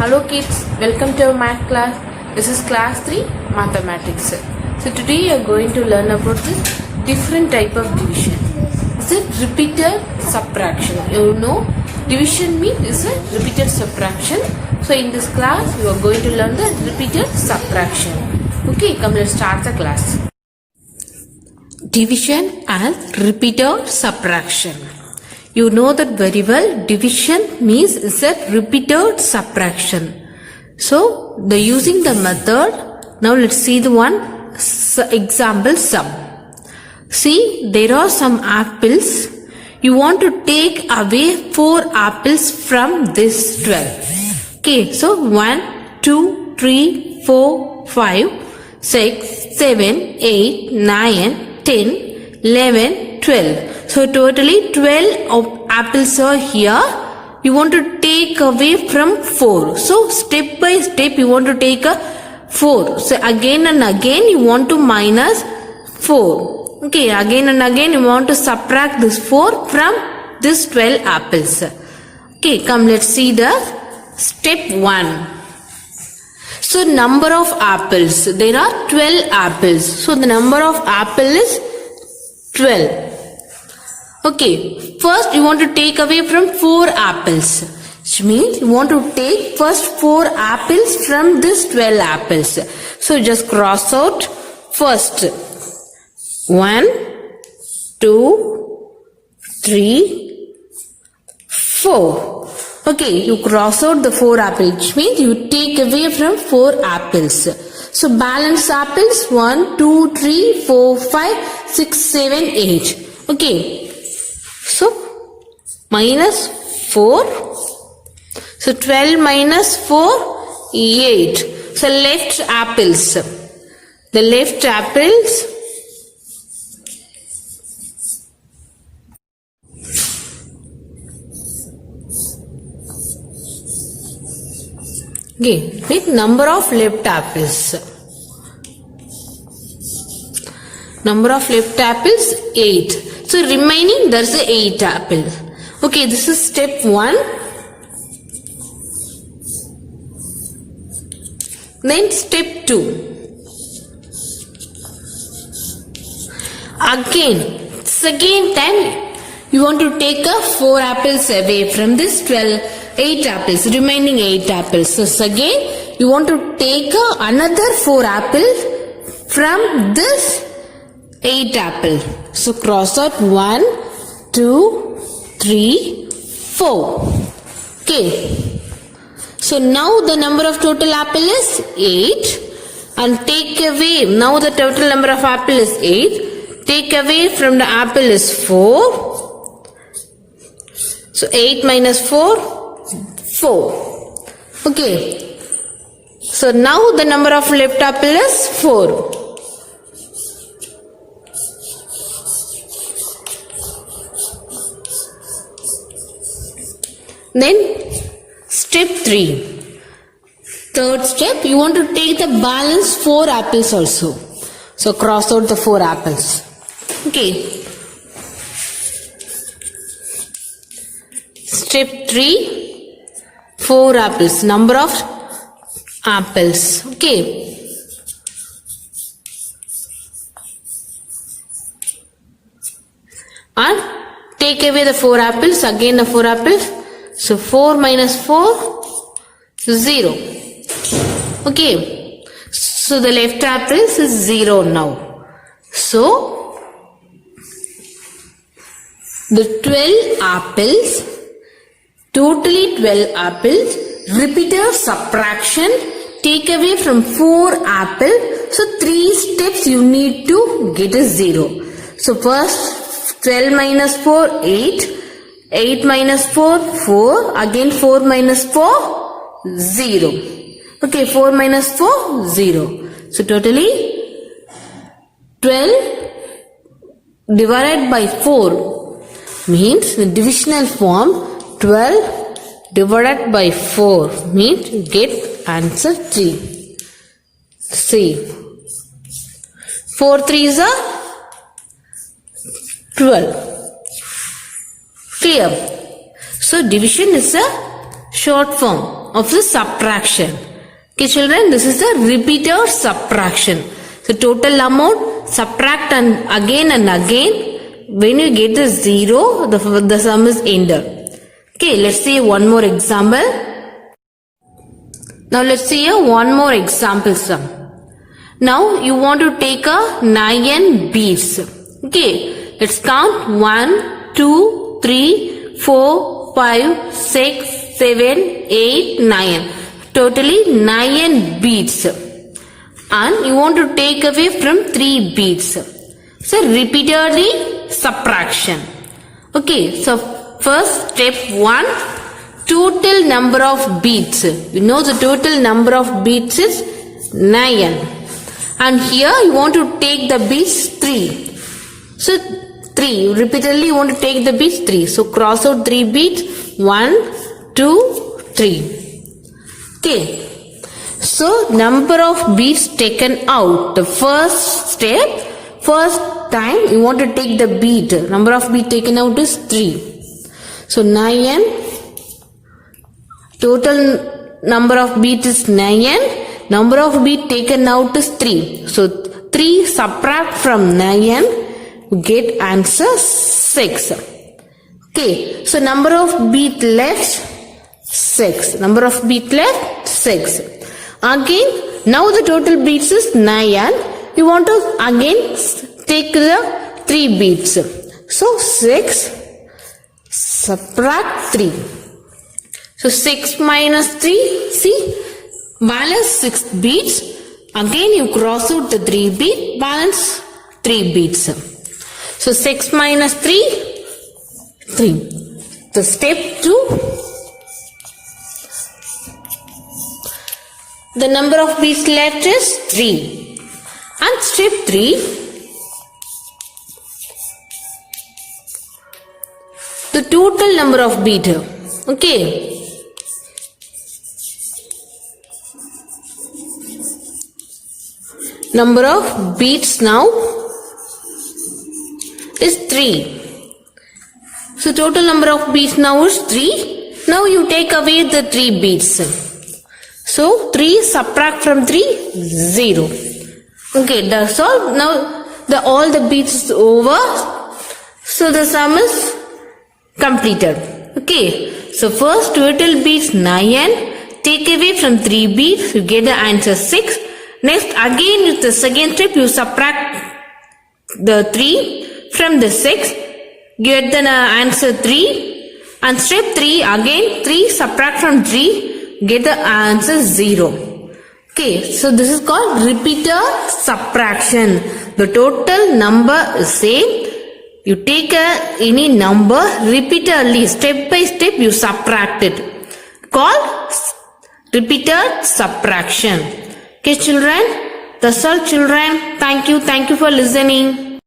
Hello kids, welcome to our math class. This is class 3 mathematics. So today you are going to learn about this different type of division. It's a repeated subtraction. You know division means is a repeated subtraction. So in this class you are going to learn the repeated subtraction. Okay, come let's start the class. Division and repeated subtraction. You know that very well. Division means is a repeated subtraction. So the using the method. Now let's see the one example sum. See, there are some apples. You want to take away 4 apples from this 12. Okay, so 1, 2, 3, 4, 5, 6, 7, 8, 9, 10, 11, 12. So totally 12 of apples are here. You want to take away from 4. So step by step you want to take a 4. So again and again you want to minus 4. Okay, again and again you want to subtract this 4 from this 12 apples. Okay, come let's see the step 1. So number of apples. There are 12 apples. So the number of apples is 12. Okay, first you want to take away from 4 apples. Which means you want to take first 4 apples from this 12 apples. So just cross out first. 1, 2, 3, 4. Okay, you cross out the 4 apples. Which means you take away from 4 apples. So balance apples 1, 2, 3, 4, 5, 6, 7, 8. Okay. So, minus 4. So, 12 minus 4, 8. So, left apples. The left apples. Okay, with number of left apples. Number of left apples, 8. So remaining there's a 8 apple. Okay, this is step 1. Then step 2. Again, second time you want to take a 4 apples away from this 8 apples, remaining 8 apples. So again you want to take another 4 apples from this 8 apple. So cross out 1, 2, 3, 4. Okay. So now the number of total apple is 8. And take away, now the total number of apple is 8. Take away from the apple is 4. So 8 minus 4, 4. Okay. So now the number of left apple is 4. Then step 3. Third step, you want to take the balance 4 apples also. So cross out the 4 apples. Okay. Step 3. 4 apples. Number of apples. Okay. And take away the 4 apples. Again the 4 apples. So 4 minus 4, 0. Okay. So the left apples is 0 now. So the 12 apples, totally 12 apples, repeated subtraction, take away from 4 apples. So 3 steps you need to get a 0. So first 12 minus 4, 8. 8 minus 4, 4. Again 4 minus 4, 0. Okay, 4 minus 4, 0. So totally 12 divided by 4 means the divisional form 12 divided by 4 means you get answer 3. See. 4 3s are 12. Clear? So division is a short form of the subtraction. Okay, children, this is the repeated subtraction. So total amount, subtract and again. When you get the 0, the sum is ended. Okay, let's see one more example. Now let's see one more example sum. Now you want to take a 9 beads. Okay, let's count 1, 2, 3, 4, 5, 6, 7, 8, 9. Totally 9 beads. And you want to take away from 3 beads. So repeatedly subtraction. Okay, so first step 1, total number of beads. You know the total number of beads is 9. And here you want to take the beads 3. So 3, repeatedly you want to take the beads 3. So cross out 3 beads. 1, 2, 3. Okay. So number of beads taken out. The first step, first time you want to take the bead. Number of beads taken out is 3. So 9. Total number of beads is 9. Number of beads taken out is 3. So 3 subtract from 9. You get answer 6. Okay. So number of beads left 6. Number of beads left 6. Again, now the total beads is 9. You want to again take the 3 beads. So 6 subtract 3. So 6 minus 3, see, balance 6 beads. Again you cross out the 3 beads, balance 3 beads. So 6 minus 3, 3. The step 2, the number of beads left is 3. And step 3, the total number of beads. Okay. Number of beads now is 3. So total number of beads now is 3. Now you take away the 3 beads. So 3 subtract from 3, 0. Okay, that's all. Now all the beads is over. So the sum is completed. Okay. So first total beads 9. Take away from 3 beads. You get the answer 6. Next again with the second step you subtract the 3 from the 6. Get the answer 3. And step 3 again 3 subtract from 3. Get the answer 0. Okay, so this is called repeated subtraction. The total number is same. You take any number repeatedly, step by step you subtract it. Called repeated subtraction. Okay children, that's all children. Thank you for listening.